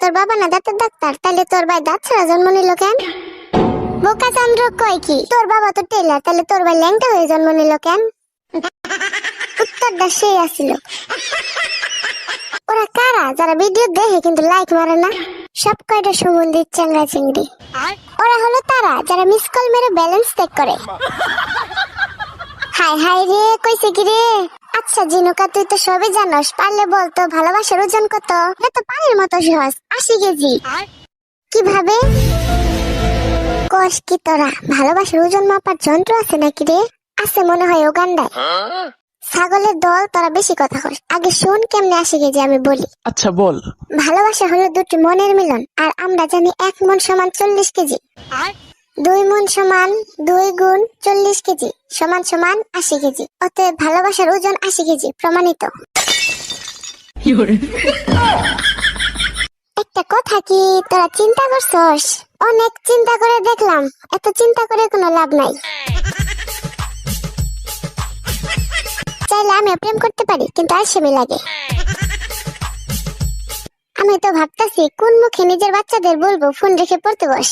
তোর বাবা না দাঁতের ডাক্তার, তাহলে তোর ভাই দাঁত ছাড়া জন্ম নিল কেন? বোকা চন্দ্র কয় কি তোর বাবা তো টেলার, তাহলে তোর ভাই ল্যাংটা হয়ে জন্ম নিল কেন? উত্তরটা সেই আসিল। ওরা কারা যারা ভিডিও দেখে কিন্তু লাইক মারে না? সব কয়টা সুগন্ধির চ্যাংড়া চিংড়ি। ওরা হলো তারা যারা মিস কল মেরে ব্যালেন্স চেক করে। হাই হাই রে, কইছে কি রে? আচ্ছা জিনুকা, তুই তো সবই জানোস, পারলে বলতো ভালোবাসার ওজন কত? এটা তো পানির মতো সহজ, 80 কেজি। কিভাবে কস কি তোরা? ভালোবাসার ওজন মাপার যন্ত্র আছে নাকি রে? আছে মনে হয় উগান্ডায়। ছাগলের দল, তোরা বেশি কথা কস। আগে শোন কেমনে 80 কেজি আমি বলি। আচ্ছা বল। ভালোবাসা হলো দুটি মনের মিলন, আর আমরা জানি 1 মন সমান 40 কেজি। 2 মন সমান 2 গুণ 40 কেজি সমান সমান 80 কেজি। অতএব ভালোবাসার ওজন 80 কেজি, প্রমাণিত। একটা কথা কি তোরা চিন্তা করছস? অনেক চিন্তা করে দেখলাম, এত চিন্তা করে কোনো লাভ নাই। চাইলে আমি প্রেম করতে পারি, কিন্তু আলসেমি লাগে। আমি তো ভাবতাছি কোন মুখে নিজের বাচ্চাদের বলবো ফোন রেখে পড়তে বস।